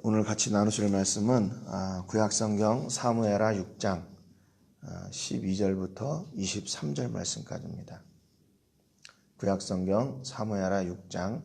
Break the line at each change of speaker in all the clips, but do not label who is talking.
오늘 같이 나누실 말씀은 구약성경 사무엘하 6장 12절부터 23절 말씀까지입니다. 구약성경 사무엘하 6장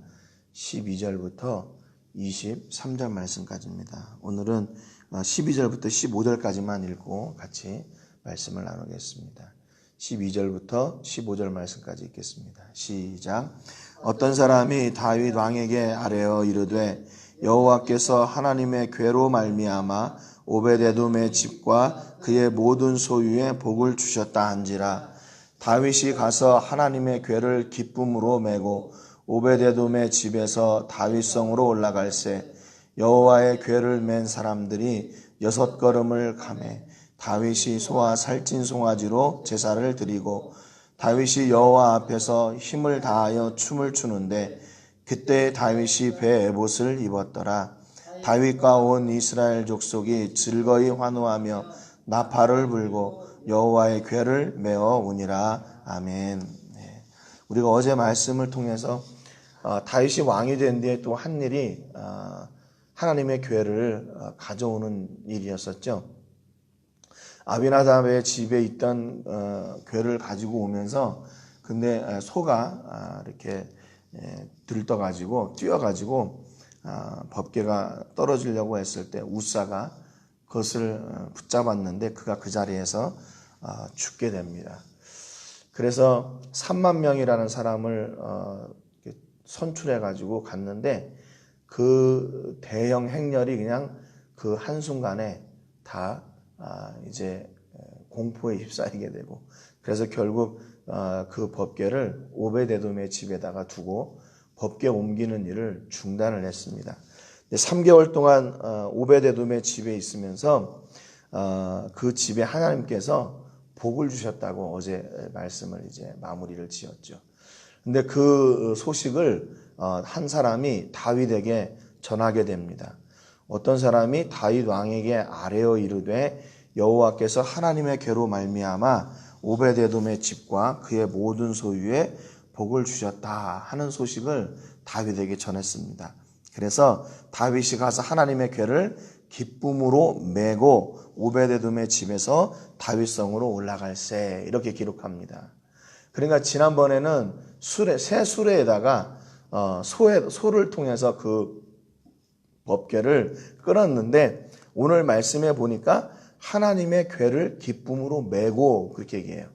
12절부터 23절 말씀까지입니다. 오늘은 12절부터 15절까지만 읽고 같이 말씀을 나누겠습니다. 12절부터 15절 말씀까지 읽겠습니다. 시작. 어떤 사람이 다윗 왕에게 아뢰어 이르되 여호와께서 하나님의 궤로 말미암아 오베데돔의 집과 그의 모든 소유에 복을 주셨다 한지라. 다윗이 가서 하나님의 궤를 기쁨으로 메고 오베데돔의 집에서 다윗성으로 올라갈새 여호와의 궤를 맨 사람들이 6걸음을 가매 다윗이 소와 살찐 송아지로 제사를 드리고 다윗이 여호와 앞에서 힘을 다하여 춤을 추는데 그때 다윗이 배 에봇을 입었더라. 다윗과 온 이스라엘 족속이 즐거이 환호하며 나팔을 불고 여호와의 궤를 메어 오니라. 아멘. 네. 우리가 어제 말씀을 통해서 다윗이 왕이 된 뒤에 또 한 일이 하나님의 궤를 가져오는 일이었었죠. 아비나답의 집에 있던 궤를 가지고 오면서 근데 소가 이렇게 들떠가지고 뛰어가지고 법궤가 떨어지려고 했을 때 우사가 그것을 붙잡았는데 그가 그 자리에서 죽게 됩니다. 그래서 3만 명이라는 사람을 선출해가지고 갔는데 그 대형 행렬이 그냥 그 한순간에 다 이제 공포에 휩싸이게 되고 그래서 결국 그 법궤를 오베데돔의 집에다가 두고 법궤 옮기는 일을 중단을 했습니다. 3개월 동안 오베데돔의 집에 있으면서 그 집에 하나님께서 복을 주셨다고 어제 말씀을 이제 마무리를 지었죠. 근데 그 소식을 한 사람이 다윗에게 전하게 됩니다. 어떤 사람이 다윗 왕에게 아뢰어 이르되 여호와께서 하나님의 궤로 말미암아 오베데돔의 집과 그의 모든 소유에 복을 주셨다 하는 소식을 다윗에게 전했습니다. 그래서 다윗이 가서 하나님의 궤를 기쁨으로 메고 오베데돔의 집에서 다윗성으로 올라갈새 이렇게 기록합니다. 그러니까 지난번에는 새 수레에다가 소를 통해서 그 법궤를 끌었는데 오늘 말씀해 보니까 하나님의 궤를 기쁨으로 메고 그렇게 얘기해요.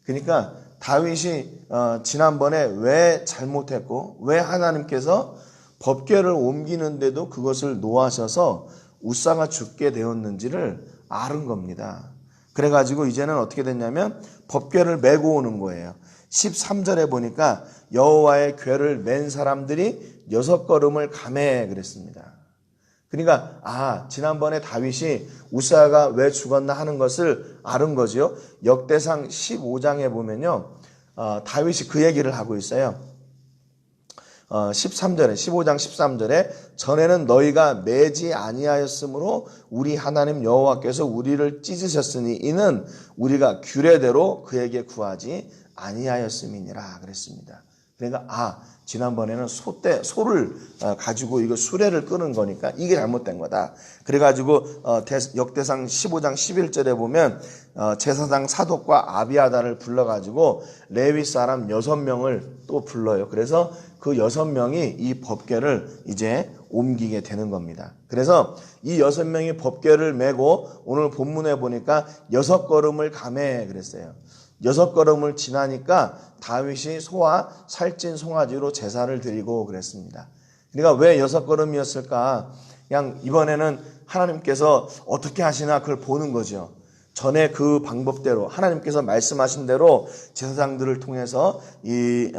그러니까 다윗이 지난번에 왜 잘못했고 왜 하나님께서 법궤를 옮기는데도 그것을 놓아셔서 우사가 죽게 되었는지를 아는 겁니다. 그래가지고 이제는 어떻게 됐냐면 법궤를 메고 오는 거예요. 13절에 보니까 여호와의 궤를 맨 사람들이 6걸음을 가매 그랬습니다. 그러니까 지난번에 다윗이 우사가 왜 죽었나 하는 것을 아는 거죠. 역대상 15장에 보면요. 다윗이 그 얘기를 하고 있어요. 15장 13절에 전에는 너희가 매지 아니하였으므로 우리 하나님 여호와께서 우리를 찢으셨으니 이는 우리가 규례대로 그에게 구하지 아니하였음이니라 그랬습니다. 그러니까 지난번에는 소를 가지고 이거 수레를 끄는 거니까 이게 잘못된 거다. 그래가지고 역대상 15장 11절에 보면 제사장 사독과 아비아다를 불러가지고 레위 사람 6명을 또 불러요. 그래서 그 6명이 이 법궤를 이제 옮기게 되는 겁니다. 그래서 이 6명이 법궤를 메고 오늘 본문에 보니까 6걸음을 가매 그랬어요. 6걸음을 지나니까 다윗이 소와 살찐 송아지로 제사를 드리고 그랬습니다. 그러니까 왜 6걸음이었을까? 그냥 이번에는 하나님께서 어떻게 하시나 그걸 보는 거죠. 전에 그 방법대로 하나님께서 말씀하신 대로 제사장들을 통해서 이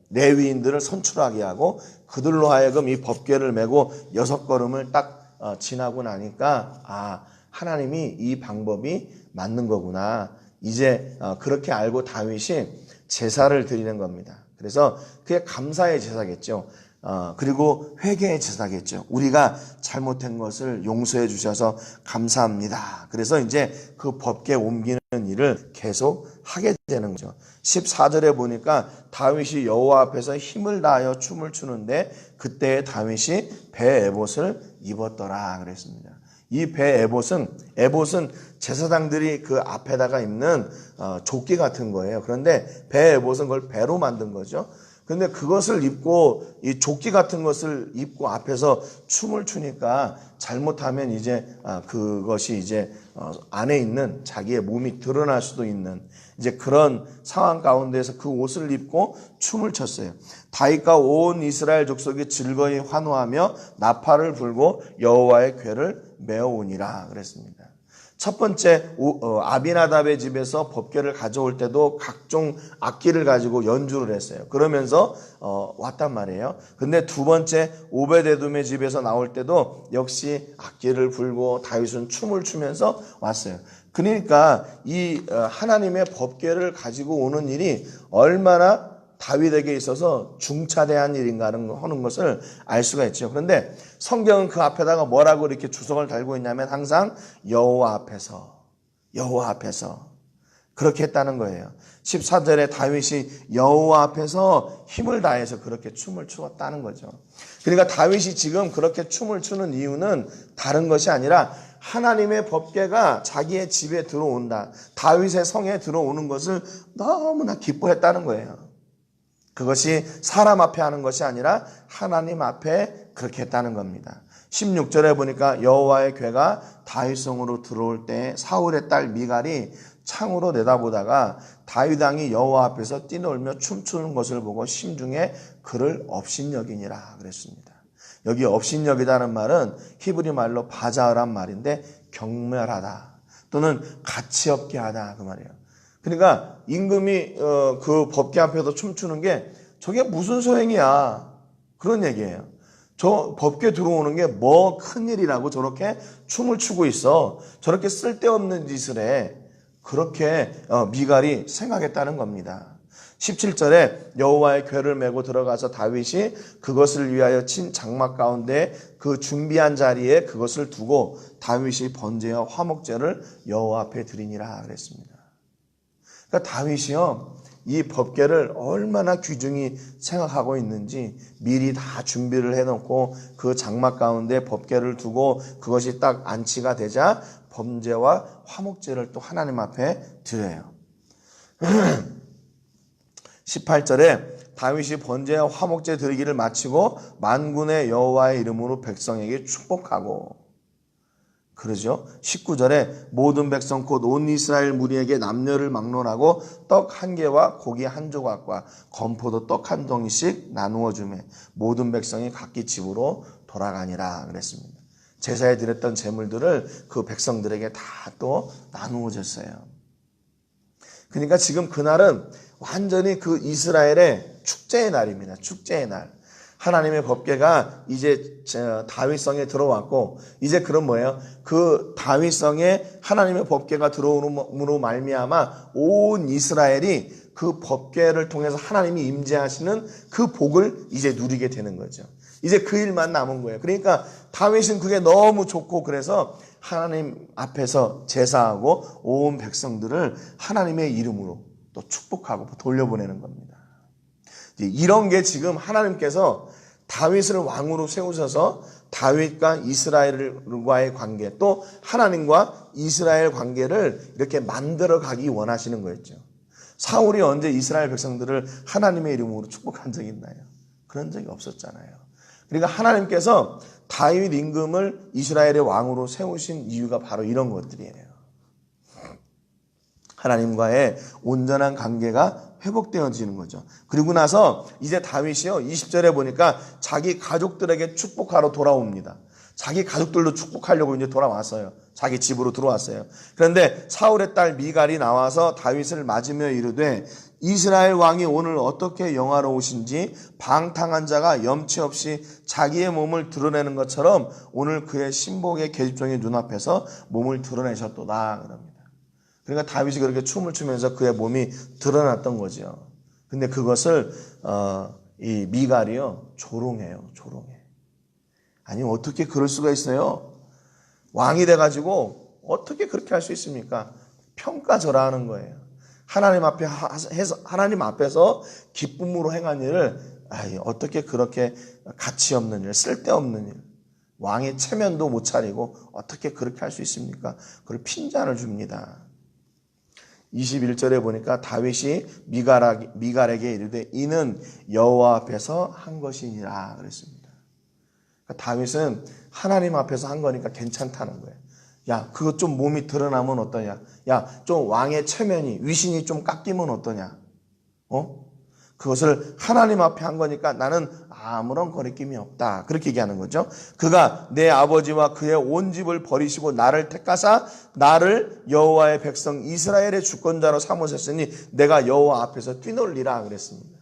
레위인들을 선출하게 하고 그들로 하여금 이 법궤를 메고 6걸음을 딱 지나고 나니까 하나님이 이 방법이 맞는 거구나. 이제 그렇게 알고 다윗이 제사를 드리는 겁니다. 그래서 그게 감사의 제사겠죠. 그리고 회개의 제사겠죠. 우리가 잘못한 것을 용서해 주셔서 감사합니다. 그래서 이제 그 법궤 옮기는 일을 계속 하게 되는 거죠. 14절에 보니까 다윗이 여호와 앞에서 힘을 다하여 춤을 추는데 그때 다윗이 배 에봇을 입었더라 그랬습니다. 이 배 에봇은 제사장들이 그 앞에다가 입는 조끼 같은 거예요. 그런데 배 에봇은 그걸 배로 만든 거죠. 근데 그것을 입고 이 조끼 같은 것을 입고 앞에서 춤을 추니까 잘못하면 이제 그것이 이제 안에 있는 자기의 몸이 드러날 수도 있는 이제 그런 상황 가운데서 그 옷을 입고 춤을 췄어요. 다윗과 온 이스라엘 족속이 즐거이 환호하며 나팔을 불고 여호와의 궤를 메어오니라 그랬습니다. 첫 번째 아비나답의 집에서 법궤를 가져올 때도 각종 악기를 가지고 연주를 했어요. 그러면서 왔단 말이에요. 근데 두 번째 오베데돔의 집에서 나올 때도 역시 악기를 불고 다윗은 춤을 추면서 왔어요. 그러니까 이 하나님의 법궤를 가지고 오는 일이 얼마나 다윗에게 있어서 중차대한 일인가 하는 것을 알 수가 있죠. 그런데 성경은 그 앞에다가 뭐라고 이렇게 주석을 달고 있냐면 항상 여호와 앞에서 그렇게 했다는 거예요. 14절에 다윗이 여호와 앞에서 힘을 다해서 그렇게 춤을 추었다는 거죠. 그러니까 다윗이 지금 그렇게 춤을 추는 이유는 다른 것이 아니라 하나님의 법궤가 자기의 집에 들어온다. 다윗의 성에 들어오는 것을 너무나 기뻐했다는 거예요. 그것이 사람 앞에 하는 것이 아니라 하나님 앞에 그렇게 했다는 겁니다. 16절에 보니까 여호와의 궤가 다윗성으로 들어올 때 사울의 딸 미갈이 창으로 내다보다가 다윗 왕이 여호와 앞에서 뛰놀며 춤추는 것을 보고 심중에 그를 업신여기니라 그랬습니다. 여기 업신여기다는 말은 히브리 말로 바자흐란 말인데 경멸하다 또는 가치없게 하다 그 말이에요. 그러니까 임금이 그 법궤 앞에서 춤추는 게 저게 무슨 소행이야 그런 얘기예요. 저 법궤 들어오는 게 뭐 큰일이라고 저렇게 춤을 추고 있어. 저렇게 쓸데없는 짓을 해. 그렇게 미갈이 생각했다는 겁니다. 17절에 여호와의 궤를 메고 들어가서 다윗이 그것을 위하여 친 장막 가운데 그 준비한 자리에 그것을 두고 다윗이 번제와 화목제를 여호와 앞에 드리니라 그랬습니다. 그러니까 다윗이요 이 법궤를 얼마나 귀중히 생각하고 있는지 미리 다 준비를 해놓고 그 장막 가운데 법궤를 두고 그것이 딱 안치가 되자 번제와 화목제를 또 하나님 앞에 드려요. 18절에 다윗이 번제와 화목제 드리기를 마치고 만군의 여호와의 이름으로 백성에게 축복하고 그러죠. 19절에 모든 백성 곧 온 이스라엘 무리에게 남녀를 막론하고 떡 한 개와 고기 한 조각과 건포도 떡 한 덩이씩 나누어 주매 모든 백성이 각기 집으로 돌아가니라 그랬습니다. 제사에 드렸던 제물들을 그 백성들에게 다 또 나누어 줬어요. 그러니까 지금 그날은 완전히 그 이스라엘의 축제의 날입니다. 축제의 날. 하나님의 법궤가 이제 다윗성에 들어왔고 이제 그럼 뭐예요? 그 다윗성에 하나님의 법궤가 들어옴으로 말미암아 온 이스라엘이 그 법궤를 통해서 하나님이 임재하시는 그 복을 이제 누리게 되는 거죠. 이제 그 일만 남은 거예요. 그러니까 다윗은 그게 너무 좋고 그래서 하나님 앞에서 제사하고 온 백성들을 하나님의 이름으로 또 축복하고 돌려보내는 겁니다. 이런 게 지금 하나님께서 다윗을 왕으로 세우셔서 다윗과 이스라엘과의 관계 또 하나님과 이스라엘 관계를 이렇게 만들어 가기 원하시는 거였죠. 사울이 언제 이스라엘 백성들을 하나님의 이름으로 축복한 적이 있나요? 그런 적이 없었잖아요. 그러니까 하나님께서 다윗 임금을 이스라엘의 왕으로 세우신 이유가 바로 이런 것들이에요. 하나님과의 온전한 관계가 회복되어지는 거죠. 그리고 나서 이제 다윗이요 20절에 보니까 자기 가족들에게 축복하러 돌아옵니다. 자기 가족들도 축복하려고 이제 돌아왔어요. 자기 집으로 들어왔어요. 그런데 사울의 딸 미갈이 나와서 다윗을 맞으며 이르되 이스라엘 왕이 오늘 어떻게 영화로우신지 방탕한 자가 염치 없이 자기의 몸을 드러내는 것처럼 오늘 그의 신복의 계집종의 눈앞에서 몸을 드러내셨도다 그럽니다. 그러니까 다윗이 그렇게 춤을 추면서 그의 몸이 드러났던 거죠. 근데 그것을 이 미갈이요 조롱해요. 조롱해. 아니 어떻게 그럴 수가 있어요? 왕이 돼가지고 어떻게 그렇게 할 수 있습니까? 평가절하하는 거예요. 하나님 앞에서 기쁨으로 행한 일을 어떻게 그렇게 가치 없는 일, 쓸데없는 일, 왕의 체면도 못 차리고 어떻게 그렇게 할 수 있습니까? 그걸 핀잔을 줍니다. 21절에 보니까 다윗이 미갈에게 이르되 이는 여호와 앞에서 한 것이니라 그랬습니다. 그러니까 다윗은 하나님 앞에서 한 거니까 괜찮다는 거예요. 야, 그거 좀 몸이 드러나면 어떠냐? 야, 좀 왕의 체면이, 위신이 좀 깎이면 어떠냐? 그것을 하나님 앞에 한 거니까 나는 아무런 거리낌이 없다. 그렇게 얘기하는 거죠. 그가 내 아버지와 그의 온 집을 버리시고 나를 택하사 나를 여호와의 백성 이스라엘의 주권자로 삼으셨으니 내가 여호와 앞에서 뛰놀리라 그랬습니다.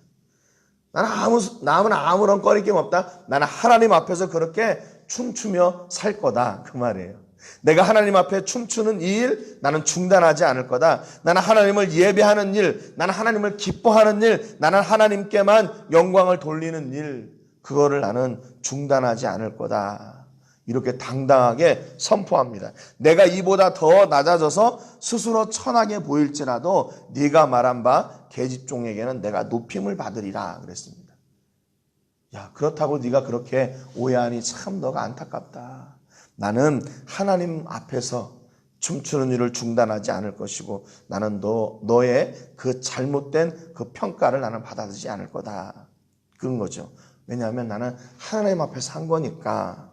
나는 아무런 거리낌 없다. 나는 하나님 앞에서 그렇게 춤추며 살 거다. 그 말이에요. 내가 하나님 앞에 춤추는 이 일 나는 중단하지 않을 거다. 나는 하나님을 예배하는 일, 나는 하나님을 기뻐하는 일, 나는 하나님께만 영광을 돌리는 일, 그거를 나는 중단하지 않을 거다. 이렇게 당당하게 선포합니다. 내가 이보다 더 낮아져서 스스로 천하게 보일지라도 네가 말한 바 계집종에게는 내가 높임을 받으리라 그랬습니다. 야, 그렇다고 네가 그렇게 오해하니 참 너가 안타깝다. 나는 하나님 앞에서 춤추는 일을 중단하지 않을 것이고 나는 너의 그 잘못된 그 평가를 나는 받아들이지 않을 거다. 그런 거죠. 왜냐하면 나는 하나님 앞에서 한 거니까.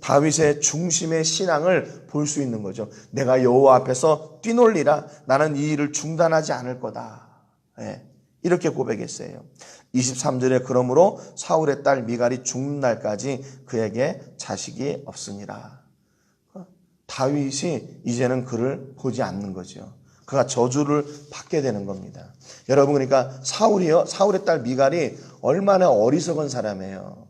다윗의 중심의 신앙을 볼 수 있는 거죠. 내가 여호와 앞에서 뛰놀리라. 나는 이 일을 중단하지 않을 거다. 이렇게 고백했어요. 23절에 그러므로 사울의 딸 미갈이 죽는 날까지 그에게 자식이 없으니라. 다윗이 이제는 그를 보지 않는 거죠. 그가 저주를 받게 되는 겁니다. 여러분, 그러니까 사울의 딸 미갈이 얼마나 어리석은 사람이에요.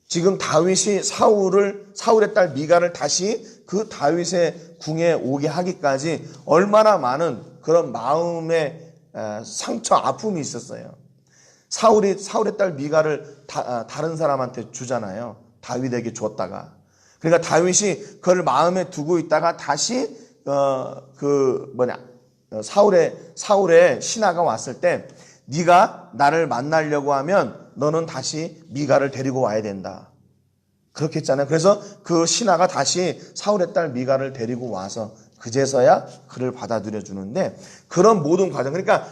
지금 다윗이 사울의 딸 미갈을 다시 그 다윗의 궁에 오게 하기까지 얼마나 많은 그런 마음의 상처, 아픔이 있었어요. 사울의 딸 미갈을 다른 사람한테 주잖아요. 다윗에게 줬다가. 그러니까 다윗이 그걸 마음에 두고 있다가 다시 사울의 신하가 왔을 때 네가 나를 만나려고 하면 너는 다시 미갈을 데리고 와야 된다. 그렇게 했잖아요. 그래서 그 신하가 다시 사울의 딸 미갈을 데리고 와서 그제서야 그를 받아들여 주는데 그런 모든 과정, 그러니까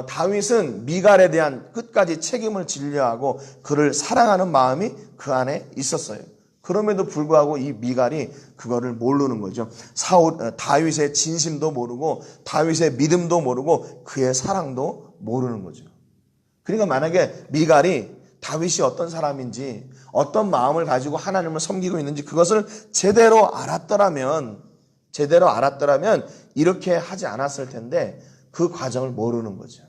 다윗은 미갈에 대한 끝까지 책임을 진려하고 그를 사랑하는 마음이 그 안에 있었어요. 그럼에도 불구하고 이 미갈이 그거를 모르는 거죠. 다윗의 진심도 모르고 다윗의 믿음도 모르고 그의 사랑도 모르는 거죠. 그러니까 만약에 미갈이 다윗이 어떤 사람인지 어떤 마음을 가지고 하나님을 섬기고 있는지 그것을 제대로 알았더라면 이렇게 하지 않았을 텐데 그 과정을 모르는 거죠.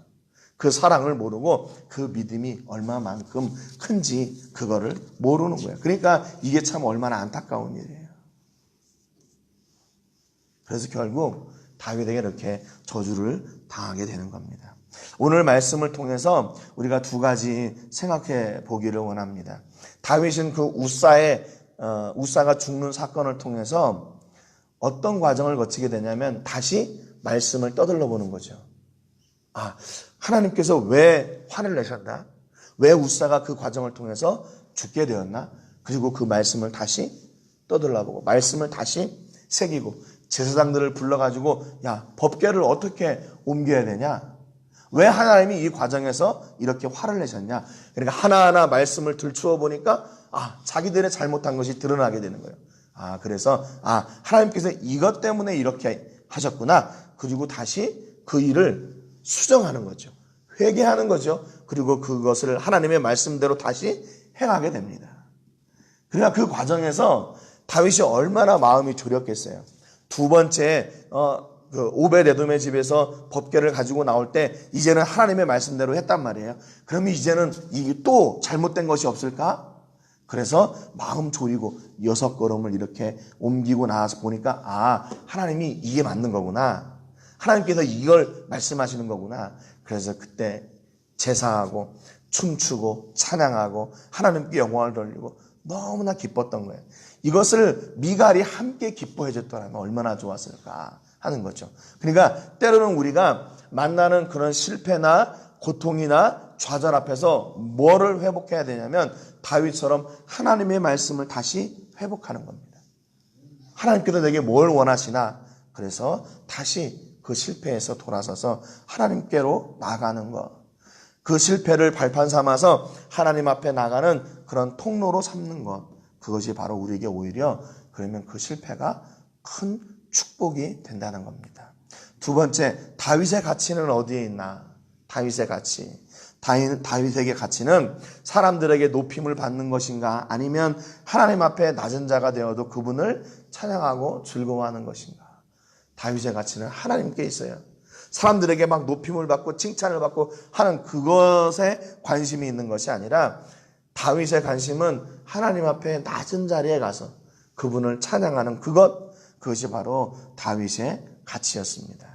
그 사랑을 모르고 그 믿음이 얼마만큼 큰지 그거를 모르는 거예요. 그러니까 이게 참 얼마나 안타까운 일이에요. 그래서 결국 다윗에게 이렇게 저주를 당하게 되는 겁니다. 오늘 말씀을 통해서 우리가 두 가지 생각해 보기를 원합니다. 다윗은 그 우사가 죽는 사건을 통해서 어떤 과정을 거치게 되냐면 다시 말씀을 떠들러 보는 거죠. 하나님께서 왜 화를 내셨나? 왜 우사가 그 과정을 통해서 죽게 되었나? 그리고 그 말씀을 다시 떠들러보고 말씀을 다시 새기고 제사장들을 불러가지고 법궤를 어떻게 옮겨야 되냐? 왜 하나님이 이 과정에서 이렇게 화를 내셨냐? 그러니까 하나하나 말씀을 들추어 보니까 자기들의 잘못한 것이 드러나게 되는 거예요. 그래서 하나님께서 이것 때문에 이렇게 하셨구나. 그리고 다시 그 일을 수정하는 거죠. 회개하는 거죠. 그리고 그것을 하나님의 말씀대로 다시 행하게 됩니다. 그러니까 그 과정에서 다윗이 얼마나 마음이 졸였겠어요. 두 번째 오벳에돔의 집에서 법궤를 가지고 나올 때 이제는 하나님의 말씀대로 했단 말이에요. 그러면 이제는 이게 또 잘못된 것이 없을까? 그래서 마음 졸이고 6걸음을 이렇게 옮기고 나와서 보니까 하나님이 이게 맞는 거구나. 하나님께서 이걸 말씀하시는 거구나. 그래서 그때 제사하고 춤추고 찬양하고 하나님께 영광을 돌리고 너무나 기뻤던 거예요. 이것을 미갈이 함께 기뻐해 줬더라면 얼마나 좋았을까 하는 거죠. 그러니까 때로는 우리가 만나는 그런 실패나 고통이나 좌절 앞에서 뭐를 회복해야 되냐면 다윗처럼 하나님의 말씀을 다시 회복하는 겁니다. 하나님께서 내게 뭘 원하시나? 그래서 다시 그 실패에서 돌아서서 하나님께로 나가는 것. 그 실패를 발판 삼아서 하나님 앞에 나가는 그런 통로로 삼는 것. 그것이 바로 우리에게 오히려 그러면 그 실패가 큰 축복이 된다는 겁니다. 두 번째, 다윗의 가치는 어디에 있나? 다윗의 가치. 다윗에게 가치는 사람들에게 높임을 받는 것인가? 아니면 하나님 앞에 낮은 자가 되어도 그분을 찬양하고 즐거워하는 것인가? 다윗의 가치는 하나님께 있어요. 사람들에게 막 높임을 받고 칭찬을 받고 하는 그것에 관심이 있는 것이 아니라 다윗의 관심은 하나님 앞에 낮은 자리에 가서 그분을 찬양하는 그것이 바로 다윗의 가치였습니다.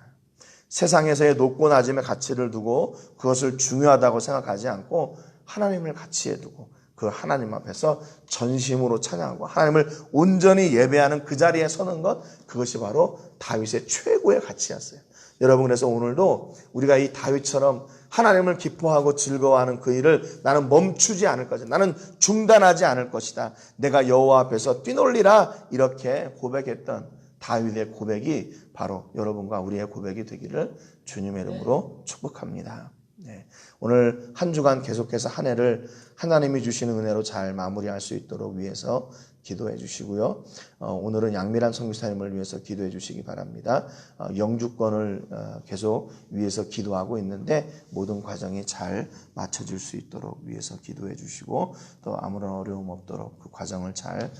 세상에서의 높고 낮음의 가치를 두고 그것을 중요하다고 생각하지 않고 하나님을 가치에 두고 그 하나님 앞에서 전심으로 찬양하고 하나님을 온전히 예배하는 그 자리에 서는 것, 그것이 바로 다윗의 최고의 가치였어요. 여러분, 그래서 오늘도 우리가 이 다윗처럼 하나님을 기뻐하고 즐거워하는 그 일을 나는 멈추지 않을 것이다. 나는 중단하지 않을 것이다. 내가 여호와 앞에서 뛰놀리라, 이렇게 고백했던 다윗의 고백이 바로 여러분과 우리의 고백이 되기를 주님의 이름으로 축복합니다. 네. 오늘 한 주간 계속해서 한 해를 하나님이 주시는 은혜로 잘 마무리할 수 있도록 위해서 기도해 주시고요. 오늘은 양미란 선교사님을 위해서 기도해 주시기 바랍니다. 영주권을 계속 위해서 기도하고 있는데 모든 과정이 잘 맞춰질 수 있도록 위해서 기도해 주시고 또 아무런 어려움 없도록 그 과정을 잘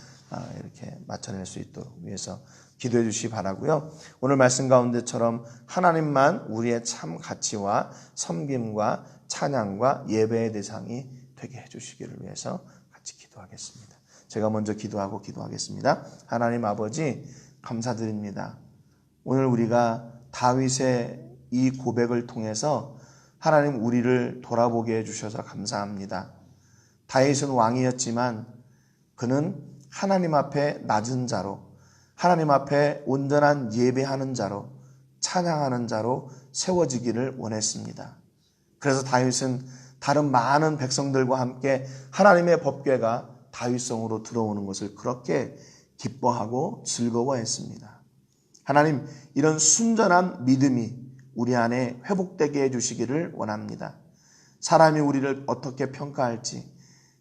이렇게 맞춰낼 수 있도록 위해서 기도해 주시기 바라고요. 오늘 말씀 가운데처럼 하나님만 우리의 참 가치와 섬김과 찬양과 예배의 대상이 되게 해주시기를 위해서 같이 기도하겠습니다. 제가 먼저 기도하겠습니다. 하나님 아버지, 감사드립니다. 오늘 우리가 다윗의 이 고백을 통해서 하나님 우리를 돌아보게 해주셔서 감사합니다. 다윗은 왕이었지만 그는 하나님 앞에 낮은 자로, 하나님 앞에 온전한 예배하는 자로, 찬양하는 자로 세워지기를 원했습니다. 그래서 다윗은 다른 많은 백성들과 함께 하나님의 법궤가 다윗성으로 들어오는 것을 그렇게 기뻐하고 즐거워했습니다. 하나님, 이런 순전한 믿음이 우리 안에 회복되게 해주시기를 원합니다. 사람이 우리를 어떻게 평가할지,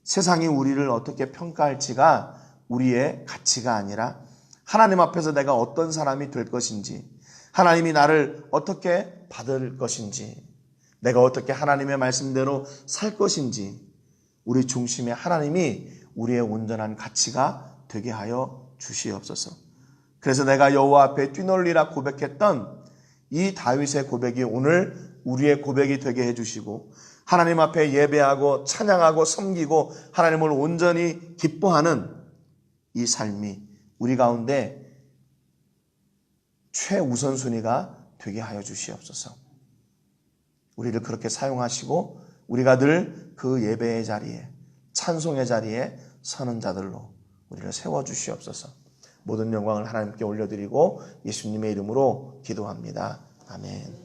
세상이 우리를 어떻게 평가할지가 우리의 가치가 아니라 하나님 앞에서 내가 어떤 사람이 될 것인지, 하나님이 나를 어떻게 받을 것인지, 내가 어떻게 하나님의 말씀대로 살 것인지, 우리 중심에 하나님이 우리의 온전한 가치가 되게 하여 주시옵소서. 그래서 내가 여호와 앞에 뛰놀리라 고백했던 이 다윗의 고백이 오늘 우리의 고백이 되게 해주시고 하나님 앞에 예배하고 찬양하고 섬기고 하나님을 온전히 기뻐하는 이 삶이 우리 가운데 최우선순위가 되게 하여 주시옵소서. 우리를 그렇게 사용하시고 우리가 늘 그 예배의 자리에, 찬송의 자리에 서는 자들로 우리를 세워주시옵소서. 모든 영광을 하나님께 올려드리고 예수님의 이름으로 기도합니다. 아멘.